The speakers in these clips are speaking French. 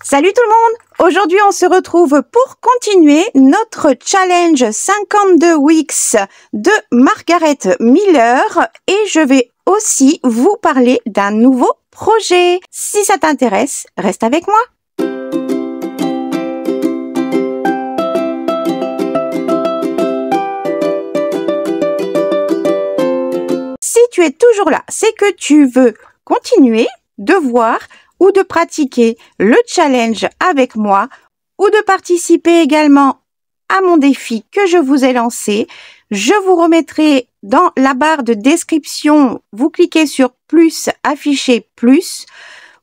Salut tout le monde! Aujourd'hui, on se retrouve pour continuer notre challenge 52 weeks de Margaret Miller et je vais aussi vous parler d'un nouveau projet. Si ça t'intéresse, reste avec moi. Si tu es toujours là, c'est que tu veux continuer de voir ou de pratiquer le challenge avec moi ou de participer également à mon défi que je vous ai lancé. Je vous remettrai dans la barre de description, vous cliquez sur plus, afficher plus.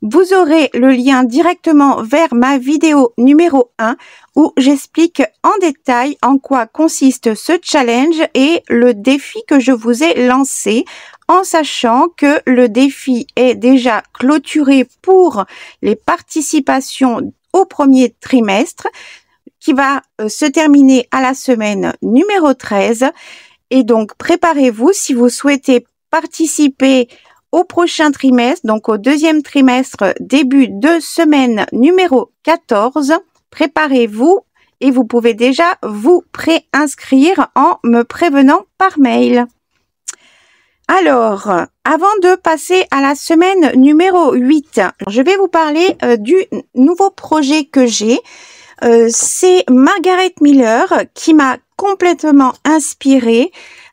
Vous aurez le lien directement vers ma vidéo numéro 1 où j'explique en détail en quoi consiste ce challenge et le défi que je vous ai lancé, en sachant que le défi est déjà clôturé pour les participations au premier trimestre qui va se terminer à la semaine numéro 13. Et donc, préparez-vous si vous souhaitez participer au prochain trimestre, donc au deuxième trimestre, début de semaine numéro 14. Préparez-vous et vous pouvez déjà vous préinscrire en me prévenant par mail. Alors, avant de passer à la semaine numéro 8, je vais vous parler du nouveau projet que j'ai. C'est Margaret Miller qui m'a complètement inspirée.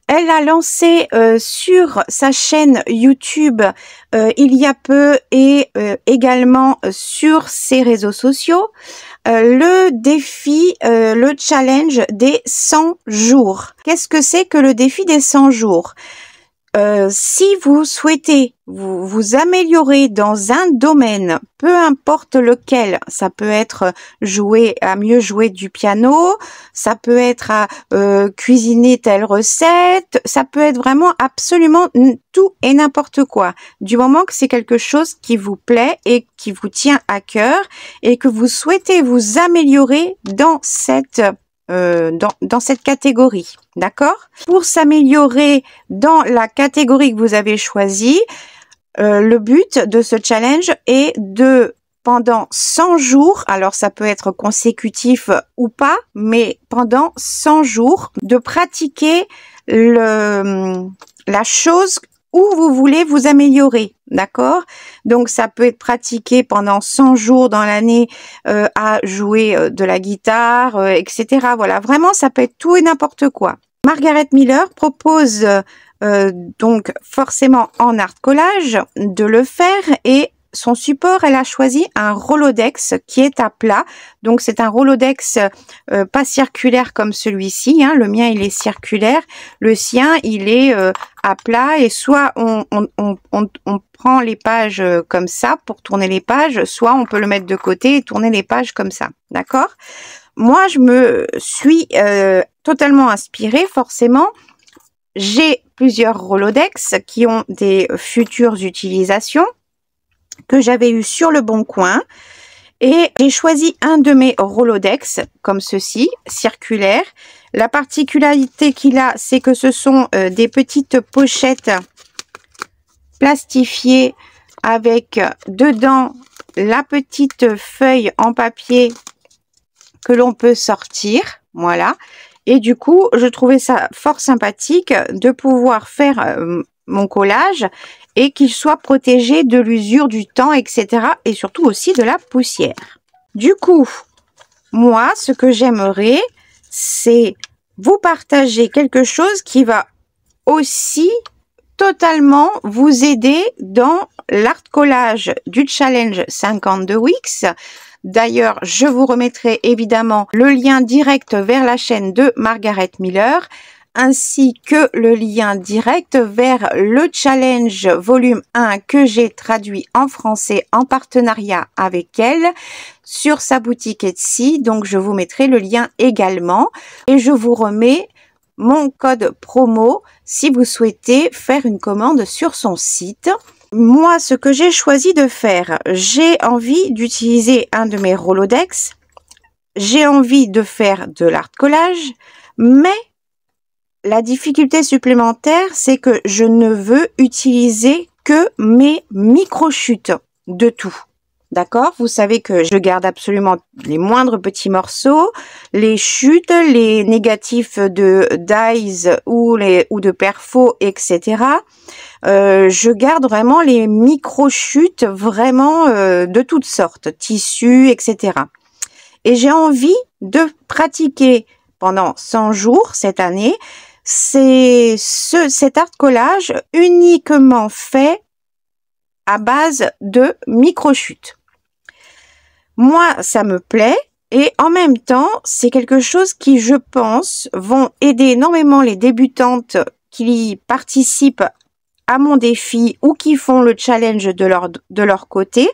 Elle a lancé sur sa chaîne YouTube il y a peu et également sur ses réseaux sociaux le défi, le challenge des 100 jours. Qu'est-ce que c'est que le défi des 100 jours? Si vous souhaitez vous améliorer dans un domaine, peu importe lequel, ça peut être mieux jouer du piano, ça peut être à cuisiner telle recette, ça peut être vraiment absolument tout et n'importe quoi. Du moment que c'est quelque chose qui vous plaît et qui vous tient à cœur et que vous souhaitez vous améliorer dans cette catégorie, d'accord? Pour s'améliorer dans la catégorie que vous avez choisie, le but de ce challenge est de, pendant 100 jours, alors ça peut être consécutif ou pas, mais pendant 100 jours, de pratiquer la chose où vous voulez vous améliorer, d'accord? Donc, ça peut être pratiqué pendant 100 jours dans l'année à jouer de la guitare, etc. Voilà, vraiment, ça peut être tout et n'importe quoi. Margaret Miller propose donc forcément en art collage de le faire et son support, elle a choisi un Rolodex qui est à plat. Donc, c'est un Rolodex pas circulaire comme celui-ci. Hein. Le mien, il est circulaire. Le sien, il est à plat. Et soit on prend les pages comme ça pour tourner les pages, soit on peut le mettre de côté et tourner les pages comme ça. D'accord? Moi, je me suis totalement inspirée, forcément. J'ai plusieurs Rolodex qui ont des futures utilisations que j'avais eu sur le Bon Coin et j'ai choisi un de mes Rolodex comme ceci, circulaire. La particularité qu'il a, c'est que ce sont des petites pochettes plastifiées avec dedans la petite feuille en papier que l'on peut sortir, voilà. Et du coup, je trouvais ça fort sympathique de pouvoir faire mon collage et qu'il soit protégé de l'usure, du temps, etc. et surtout aussi de la poussière. Du coup, moi, ce que j'aimerais, c'est vous partager quelque chose qui va aussi totalement vous aider dans l'art collage du challenge 52 weeks. D'ailleurs, je vous remettrai évidemment le lien direct vers la chaîne de Margaret Miller, ainsi que le lien direct vers le challenge volume 1 que j'ai traduit en français en partenariat avec elle sur sa boutique Etsy. Donc, je vous mettrai le lien également et je vous remets mon code promo si vous souhaitez faire une commande sur son site. Moi, ce que j'ai choisi de faire, j'ai envie d'utiliser un de mes Rolodex, j'ai envie de faire de l'art collage, mais la difficulté supplémentaire, c'est que je ne veux utiliser que mes micro-chutes de tout. D'accord? Vous savez que je garde absolument les moindres petits morceaux, les chutes, les négatifs de dies ou de perfos, etc. Je garde vraiment les micro-chutes vraiment de toutes sortes, tissus, etc. Et j'ai envie de pratiquer pendant 100 jours cette année cet art collage uniquement fait à base de micro-chutes. Moi, ça me plaît et en même temps, c'est quelque chose qui, je pense, vont aider énormément les débutantes qui participent à mon défi ou qui font le challenge de leur côté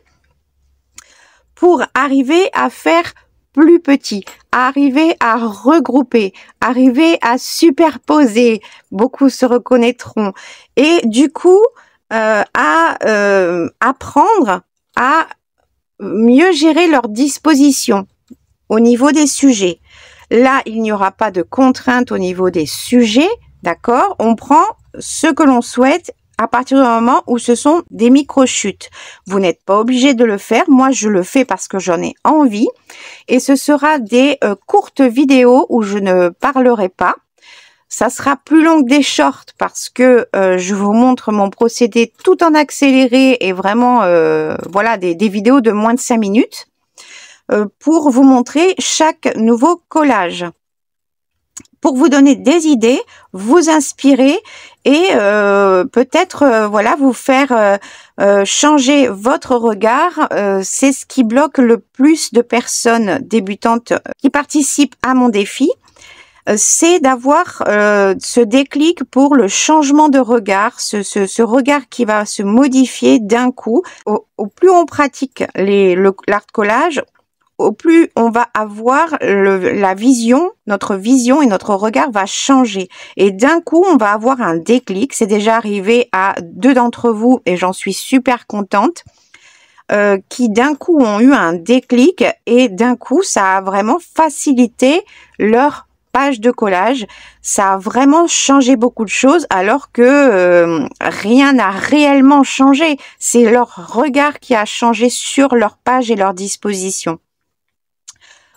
pour arriver à faire plus petit, arriver à regrouper, arriver à superposer. Beaucoup se reconnaîtront. Et du coup, apprendre à mieux gérer leur disposition au niveau des sujets. Là, il n'y aura pas de contraintes au niveau des sujets, d'accord? On prend ce que l'on souhaite à partir du moment où ce sont des micro-chutes. Vous n'êtes pas obligé de le faire. Moi, je le fais parce que j'en ai envie. Et ce sera des courtes vidéos où je ne parlerai pas. Ça sera plus long que des shorts parce que je vous montre mon procédé tout en accéléré et vraiment, voilà, des vidéos de moins de 5 minutes pour vous montrer chaque nouveau collage. Pour vous donner des idées, vous inspirer et peut-être voilà, vous faire changer votre regard. C'est ce qui bloque le plus de personnes débutantes qui participent à mon défi. C'est d'avoir ce déclic pour le changement de regard, ce regard qui va se modifier d'un coup. Au plus on pratique l'art collage, au plus on va avoir la vision, notre vision et notre regard va changer. Et d'un coup, on va avoir un déclic. C'est déjà arrivé à 2 d'entre vous et j'en suis super contente. Qui d'un coup ont eu un déclic et d'un coup, ça a vraiment facilité leur page de collage. Ça a vraiment changé beaucoup de choses alors que rien n'a réellement changé. C'est leur regard qui a changé sur leur page et leur disposition.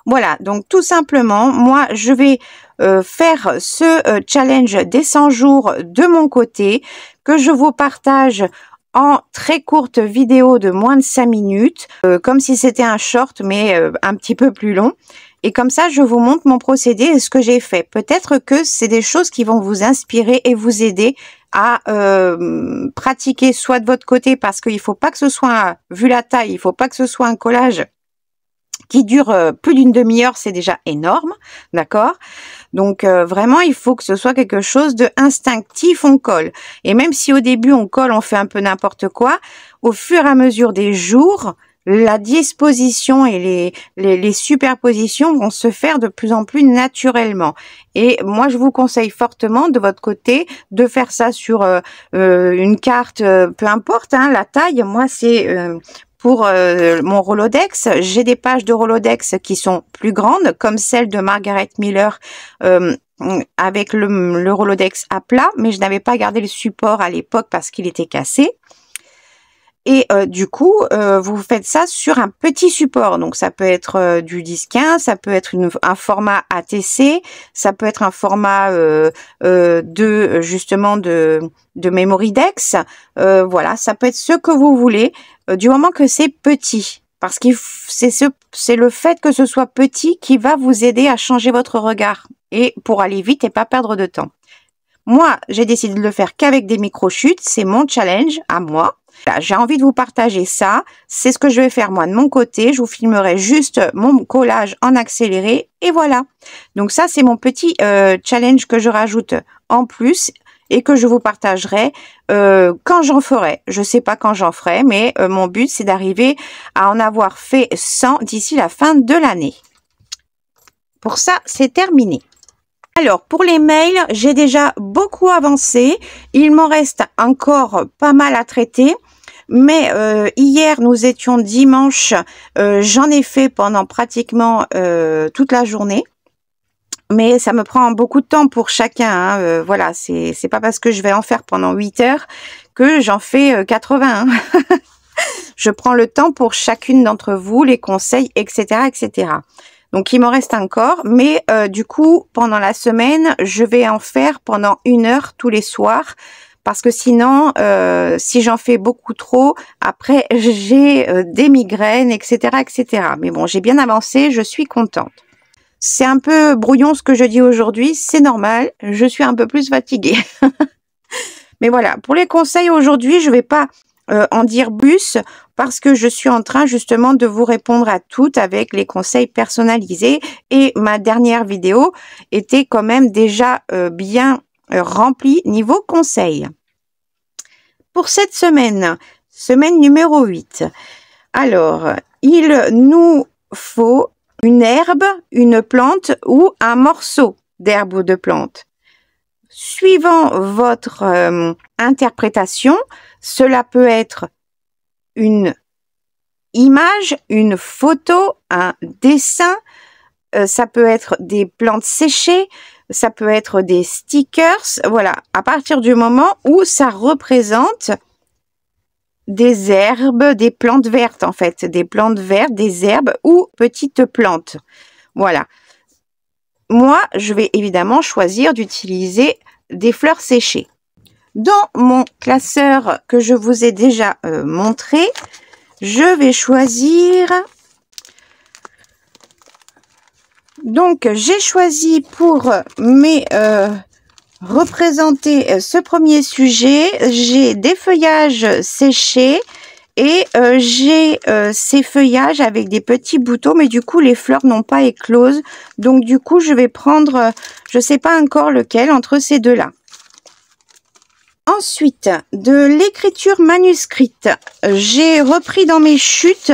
Voilà, donc tout simplement, moi, je vais faire ce challenge des 100 jours de mon côté, que je vous partage en très courte vidéo de moins de 5 minutes, comme si c'était un short, mais un petit peu plus long. Et comme ça, je vous montre mon procédé et ce que j'ai fait. Peut-être que c'est des choses qui vont vous inspirer et vous aider à pratiquer soit de votre côté, parce qu'il ne faut pas que ce soit, vu la taille, il ne faut pas que ce soit un collage qui dure plus d'une demi-heure, c'est déjà énorme, d'accord? Donc vraiment, il faut que ce soit quelque chose de instinctif, on colle. Et même si au début on colle, on fait un peu n'importe quoi, au fur et à mesure des jours, la disposition et les superpositions vont se faire de plus en plus naturellement. Et moi, je vous conseille fortement de votre côté de faire ça sur une carte, peu importe hein, la taille. Moi, c'est pour mon Rolodex, j'ai des pages de Rolodex qui sont plus grandes, comme celle de Margaret Miller avec le Rolodex à plat, mais je n'avais pas gardé le support à l'époque parce qu'il était cassé. Et du coup, vous faites ça sur un petit support. Donc, ça peut être du 10-15, ça peut être un format ATC, ça peut être un format justement de Memorydex. Voilà, ça peut être ce que vous voulez, du moment que c'est petit. Parce que c'est le fait que ce soit petit qui va vous aider à changer votre regard. Et pour aller vite et pas perdre de temps. Moi, j'ai décidé de le faire qu'avec des micro-chutes. C'est mon challenge à moi. J'ai envie de vous partager ça. C'est ce que je vais faire moi de mon côté. Je vous filmerai juste mon collage en accéléré. Et voilà. Donc ça, c'est mon petit challenge que je rajoute en plus et que je vous partagerai quand j'en ferai. Je sais pas quand j'en ferai, mais mon but, c'est d'arriver à en avoir fait 100 d'ici la fin de l'année. Pour ça, c'est terminé. Alors, pour les mails, j'ai déjà beaucoup avancé. Il m'en reste encore pas mal à traiter. Mais hier, nous étions dimanche. J'en ai fait pendant pratiquement toute la journée. Mais ça me prend beaucoup de temps pour chacun. Hein. Voilà, c'est pas parce que je vais en faire pendant 8 heures que j'en fais 80. Hein. Je prends le temps pour chacune d'entre vous, les conseils, etc., etc. Donc, il m'en reste encore, mais du coup, pendant la semaine, je vais en faire pendant 1 heure tous les soirs, parce que sinon, si j'en fais beaucoup trop, après, j'ai des migraines, etc., etc. Mais bon, j'ai bien avancé, je suis contente. C'est un peu brouillon ce que je dis aujourd'hui, c'est normal, je suis un peu plus fatiguée. Mais voilà, pour les conseils aujourd'hui, je vais pas en dire plus parce que je suis en train justement de vous répondre à toutes avec les conseils personnalisés et ma dernière vidéo était quand même déjà bien remplie niveau conseils. Pour cette semaine, semaine numéro 8, alors il nous faut une herbe, une plante ou un morceau d'herbe ou de plante. Suivant votre interprétation, cela peut être une image, une photo, un dessin, ça peut être des plantes séchées, ça peut être des stickers, voilà, à partir du moment où ça représente des herbes, des plantes vertes en fait, des plantes vertes, des herbes ou petites plantes, voilà. Moi, je vais évidemment choisir d'utiliser des fleurs séchées. Dans mon classeur que je vous ai déjà montré, je vais choisir... Donc, j'ai choisi pour représenter ce premier sujet, j'ai des feuillages séchés et j'ai ces feuillages avec des petits boutons, mais du coup, les fleurs n'ont pas éclose. Donc, du coup, je vais prendre, je ne sais pas encore lequel, entre ces deux-là. Ensuite, de l'écriture manuscrite, j'ai repris dans mes chutes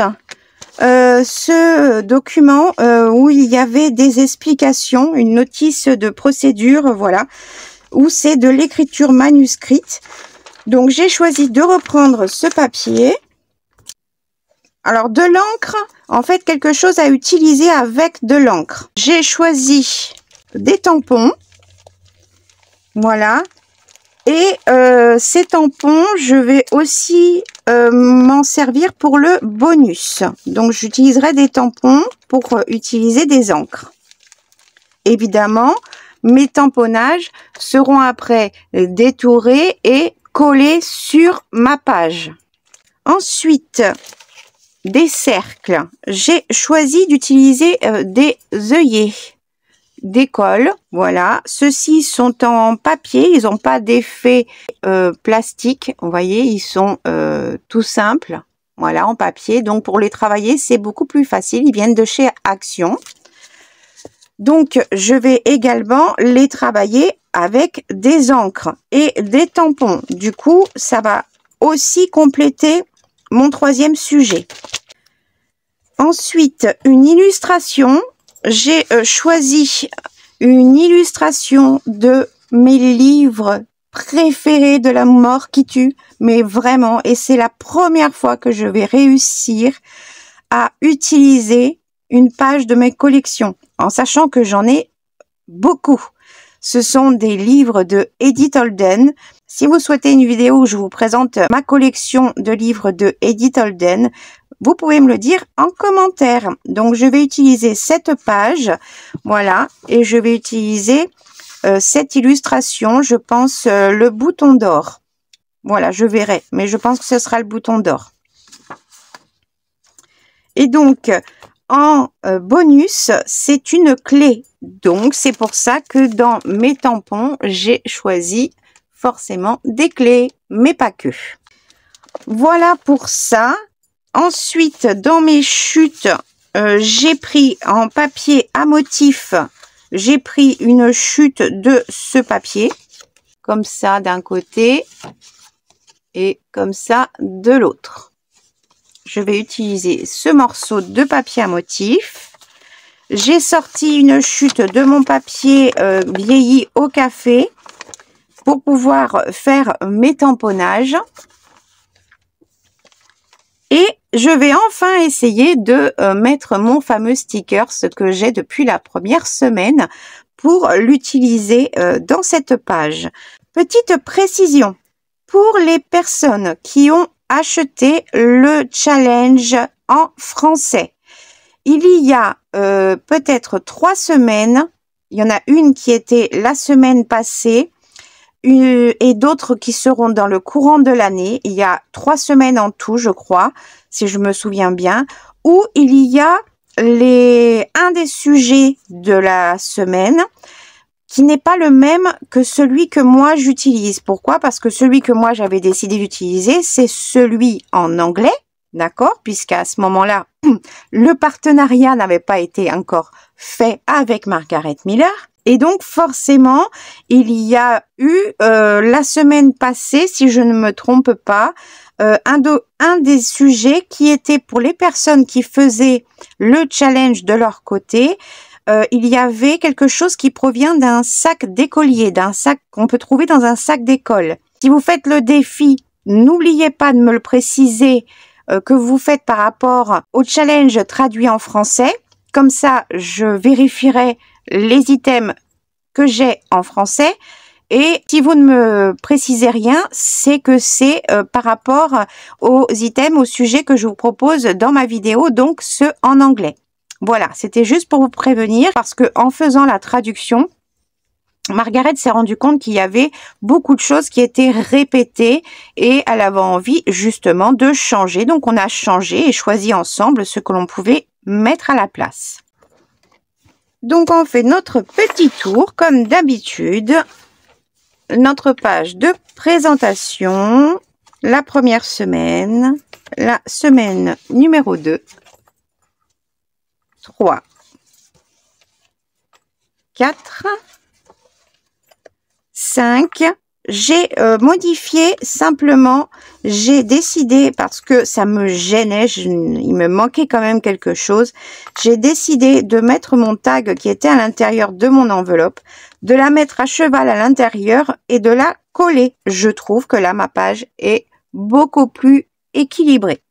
ce document où il y avait des explications, une notice de procédure, voilà, où c'est de l'écriture manuscrite. Donc, j'ai choisi de reprendre ce papier. Alors, de l'encre, en fait, quelque chose à utiliser avec de l'encre. J'ai choisi des tampons, voilà. Et ces tampons, je vais aussi m'en servir pour le bonus. Donc, j'utiliserai des tampons pour utiliser des encres. Évidemment, mes tamponnages seront après détourés et collés sur ma page. Ensuite, des cercles. J'ai choisi d'utiliser des œillets d'école, voilà. Ceux-ci sont en papier, ils n'ont pas d'effet plastique, vous voyez, ils sont tout simples, voilà, en papier. Donc, pour les travailler, c'est beaucoup plus facile, ils viennent de chez Action. Donc, je vais également les travailler avec des encres et des tampons. Du coup, ça va aussi compléter mon troisième sujet. Ensuite, une illustration. J'ai choisi une illustration de mes livres préférés de la mort qui tue, mais vraiment, et c'est la première fois que je vais réussir à utiliser une page de mes collections, en sachant que j'en ai beaucoup. Ce sont des livres de Edith Holden. Si vous souhaitez une vidéo où je vous présente ma collection de livres de Edith Holden, vous pouvez me le dire en commentaire. Donc, je vais utiliser cette page, voilà, et je vais utiliser cette illustration, je pense le bouton d'or. Voilà, je verrai, mais je pense que ce sera le bouton d'or. Et donc, en bonus, c'est une clé. Donc, c'est pour ça que dans mes tampons, j'ai choisi forcément des clés, mais pas que. Voilà pour ça. Ensuite, dans mes chutes, j'ai pris en papier à motif, j'ai pris une chute de ce papier, comme ça d'un côté et comme ça de l'autre. Je vais utiliser ce morceau de papier à motif. J'ai sorti une chute de mon papier vieilli au café pour pouvoir faire mes tamponnages. Et je vais enfin essayer de mettre mon fameux sticker, ce que j'ai depuis la première semaine, pour l'utiliser dans cette page. Petite précision, pour les personnes qui ont acheter le challenge en français. Il y a peut-être 3 semaines, il y en a une qui était la semaine passée et d'autres qui seront dans le courant de l'année. Il y a 3 semaines en tout, je crois, si je me souviens bien, où il y a un des sujets de la semaine qui n'est pas le même que celui que moi j'utilise. Pourquoi? Parce que celui que moi j'avais décidé d'utiliser, c'est celui en anglais, d'accord? Puisqu'à ce moment-là, le partenariat n'avait pas été encore fait avec Margaret Miller. Et donc, forcément, il y a eu la semaine passée, si je ne me trompe pas, un des sujets qui était pour les personnes qui faisaient le challenge de leur côté. Il y avait quelque chose qui provient d'un sac d'écolier, d'un sac qu'on peut trouver dans un sac d'école. Si vous faites le défi, n'oubliez pas de me le préciser que vous faites par rapport au challenge traduit en français. Comme ça, je vérifierai les items que j'ai en français. Et si vous ne me précisez rien, c'est que c'est par rapport aux items, aux sujets que je vous propose dans ma vidéo, donc ceux en anglais. Voilà, c'était juste pour vous prévenir parce que en faisant la traduction, Margaret s'est rendu compte qu'il y avait beaucoup de choses qui étaient répétées et elle avait envie justement de changer. Donc on a changé et choisi ensemble ce que l'on pouvait mettre à la place. Donc on fait notre petit tour comme d'habitude. Notre page de présentation, la première semaine, la semaine numéro 2, 3, 4, 5. J'ai modifié simplement, j'ai décidé, parce que ça me gênait, il me manquait quand même quelque chose, j'ai décidé de mettre mon tag qui était à l'intérieur de mon enveloppe, de la mettre à cheval à l'intérieur et de la coller. Je trouve que là, ma page est beaucoup plus équilibrée.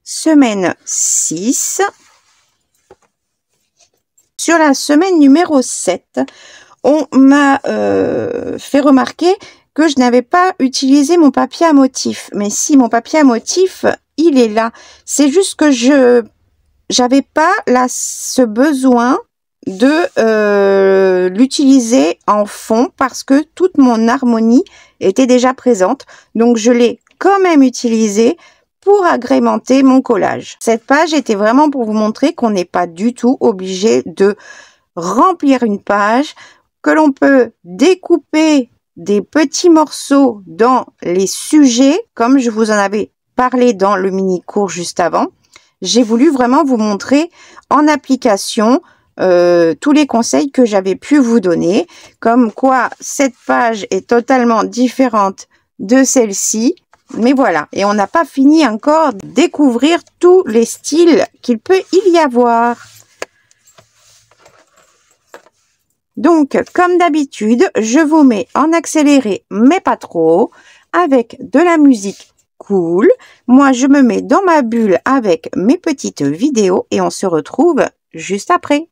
Semaine 6. Sur la semaine numéro 7, on m'a fait remarquer que je n'avais pas utilisé mon papier à motif. Mais si, mon papier à motif, il est là. C'est juste que je n'avais pas là ce besoin de l'utiliser en fond parce que toute mon harmonie était déjà présente. Donc, je l'ai quand même utilisé pour agrémenter mon collage. Cette page était vraiment pour vous montrer qu'on n'est pas du tout obligé de remplir une page, que l'on peut découper des petits morceaux dans les sujets, comme je vous en avais parlé dans le mini-cours juste avant. J'ai voulu vraiment vous montrer en application tous les conseils que j'avais pu vous donner, comme quoi cette page est totalement différente de celle-ci. Mais voilà, et on n'a pas fini encore de découvrir tous les styles qu'il peut y avoir. Donc, comme d'habitude, je vous mets en accéléré, mais pas trop, avec de la musique cool. Moi, je me mets dans ma bulle avec mes petites vidéos et on se retrouve juste après.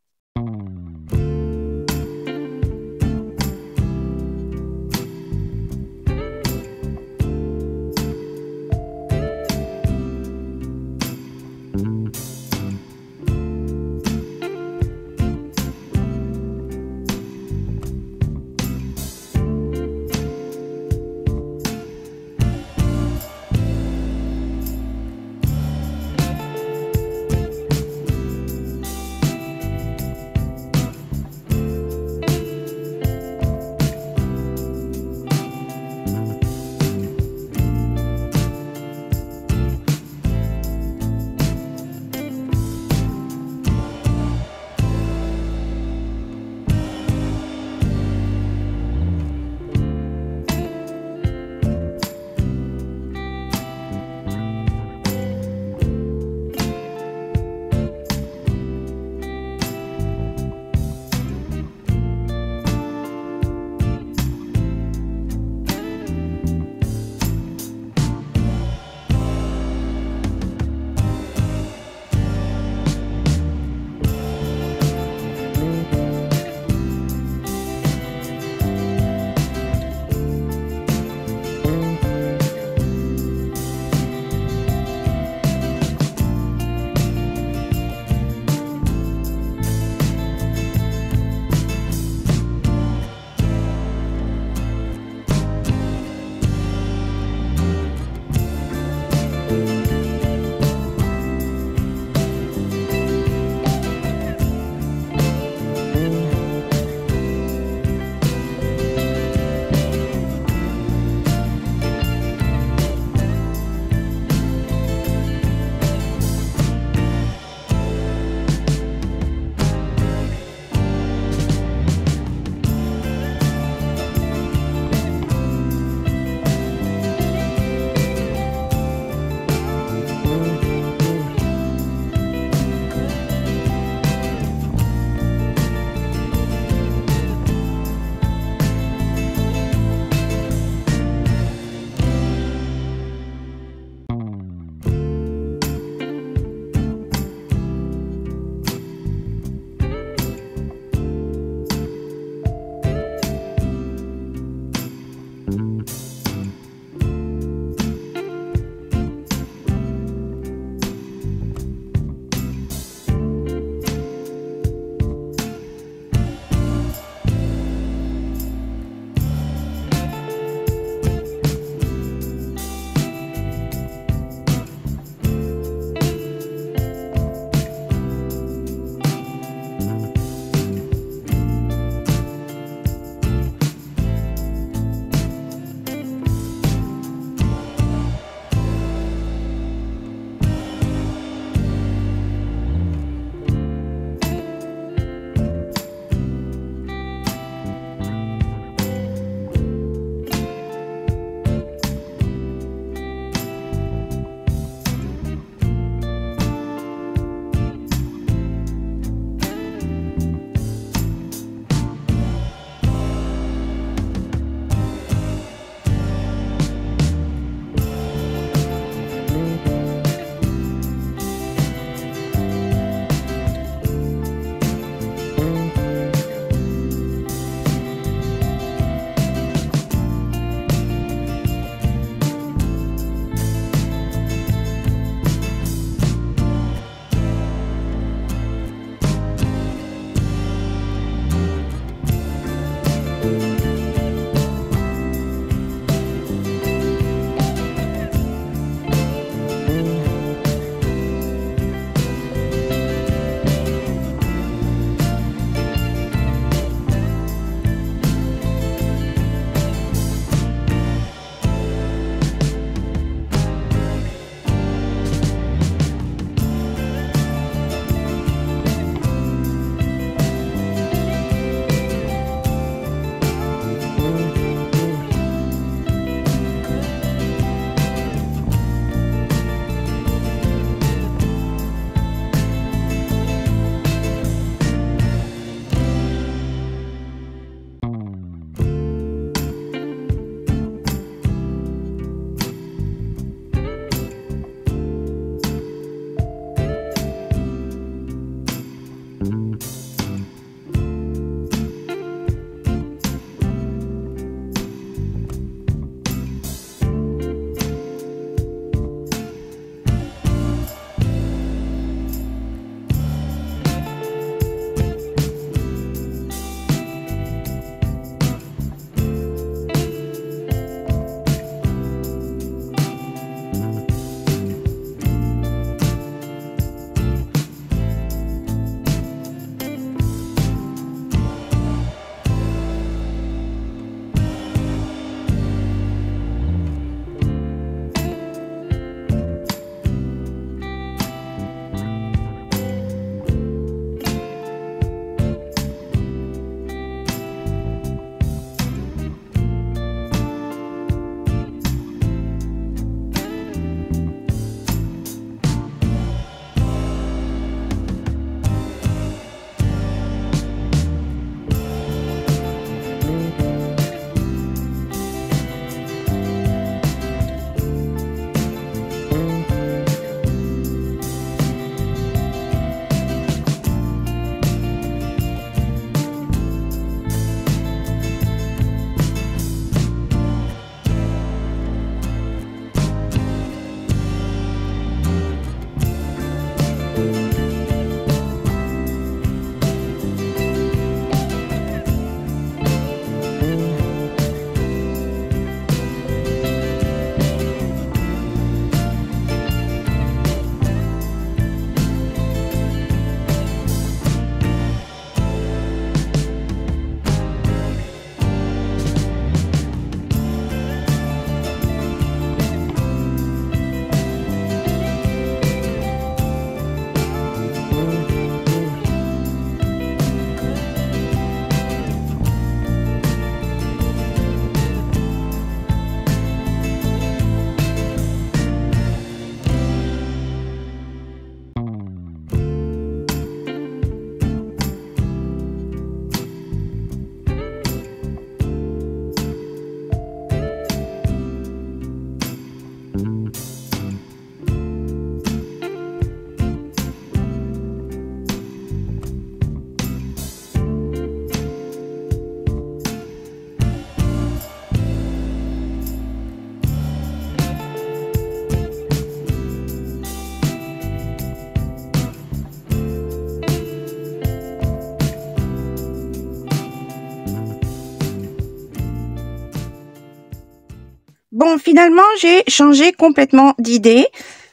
Bon, finalement, j'ai changé complètement d'idée.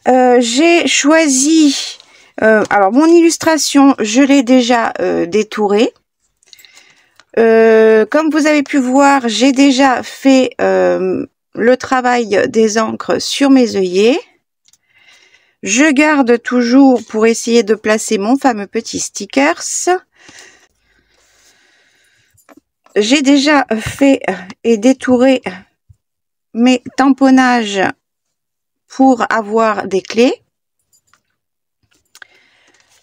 J'ai choisi... alors, mon illustration, je l'ai déjà détourée. Comme vous avez pu voir, j'ai déjà fait le travail des encres sur mes œillets. Je garde toujours pour essayer de placer mon fameux petit stickers. J'ai déjà fait et détouré mes tamponnages pour avoir des clés.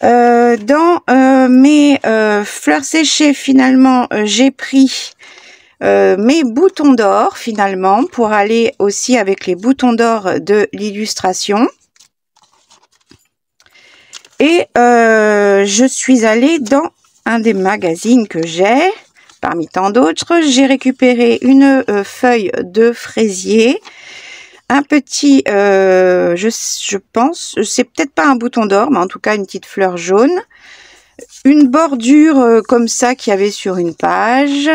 Dans mes fleurs séchées, finalement, j'ai pris mes boutons d'or, finalement, pour aller aussi avec les boutons d'or de l'illustration. Et je suis allée dans un des magazines que j'ai, parmi tant d'autres. J'ai récupéré une feuille de fraisier, un petit, je pense, c'est peut-être pas un bouton d'or, mais en tout cas une petite fleur jaune, une bordure comme ça qu'il y avait sur une page,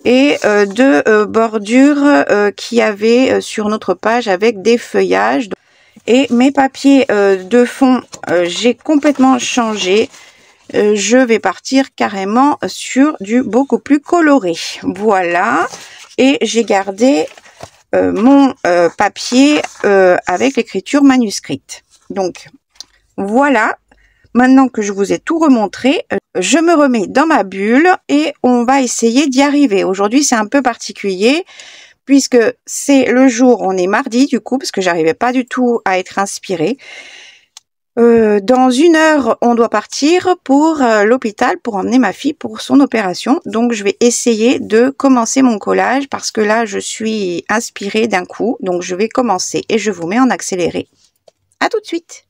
et deux bordures qu'il y avait sur notre page avec des feuillages. Et mes papiers de fond, j'ai complètement changé. Je vais partir carrément sur du beaucoup plus coloré. Voilà. Et j'ai gardé mon papier avec l'écriture manuscrite. Donc, voilà. Maintenant que je vous ai tout remontré, je me remets dans ma bulle et on va essayer d'y arriver. Aujourd'hui, c'est un peu particulier puisque c'est le jour, on est mardi du coup, parce que j'arrivais pas du tout à être inspirée. Dans 1 heure, on doit partir pour l'hôpital pour emmener ma fille pour son opération. Donc, je vais essayer de commencer mon collage parce que là, je suis inspirée d'un coup. Donc, je vais commencer et je vous mets en accéléré. À tout de suite.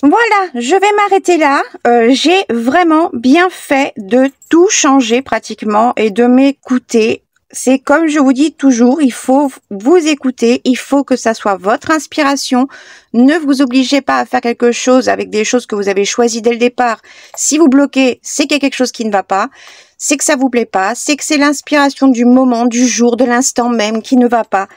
Voilà, je vais m'arrêter là. J'ai vraiment bien fait de tout changer pratiquement et de m'écouter. C'est comme je vous dis toujours, il faut vous écouter, il faut que ça soit votre inspiration. Ne vous obligez pas à faire quelque chose avec des choses que vous avez choisies dès le départ. Si vous bloquez, c'est qu'il y a quelque chose qui ne va pas, c'est que ça vous plaît pas, c'est que c'est l'inspiration du moment, du jour, de l'instant même qui ne va pas.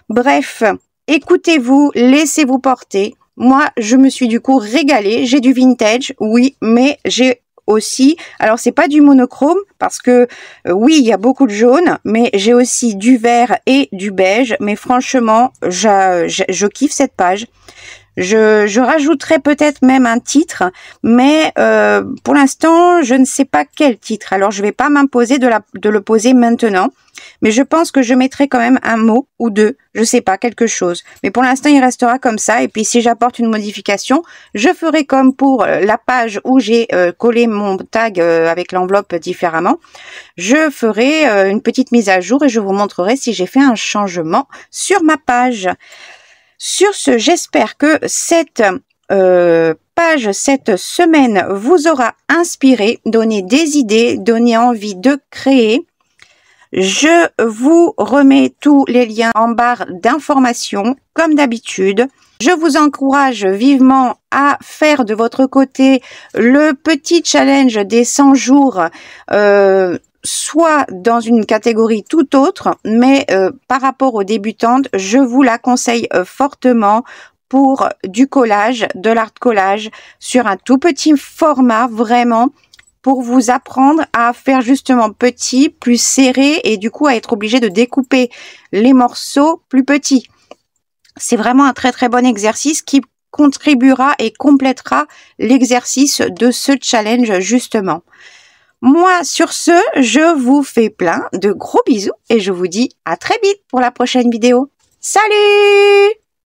Bref, écoutez-vous, laissez-vous porter. Moi, je me suis du coup régalée. J'ai du vintage, oui, mais j'ai aussi, alors c'est pas du monochrome parce que oui, il y a beaucoup de jaune, mais j'ai aussi du vert et du beige. Mais franchement, je kiffe cette page. Je rajouterai peut-être même un titre, mais pour l'instant, je ne sais pas quel titre. Alors, je vais pas m'imposer de le poser maintenant, mais je pense que je mettrai quand même un mot ou deux, je sais pas, quelque chose. Mais pour l'instant, il restera comme ça. Et puis, si j'apporte une modification, je ferai comme pour la page où j'ai collé mon tag avec l'enveloppe différemment. Je ferai une petite mise à jour et je vous montrerai si j'ai fait un changement sur ma page. Sur ce, j'espère que cette page, cette semaine vous aura inspiré, donné des idées, donné envie de créer. Je vous remets tous les liens en barre d'informations, comme d'habitude. Je vous encourage vivement à faire de votre côté le petit challenge des 100 jours, soit dans une catégorie tout autre, mais par rapport aux débutantes, je vous la conseille fortement pour du collage, de l'art collage, sur un tout petit format, vraiment, pour vous apprendre à faire justement petit, plus serré, et du coup à être obligé de découper les morceaux plus petits. C'est vraiment un très très bon exercice qui contribuera et complétera l'exercice de ce challenge justement. Moi, sur ce, je vous fais plein de gros bisous et je vous dis à très vite pour la prochaine vidéo. Salut!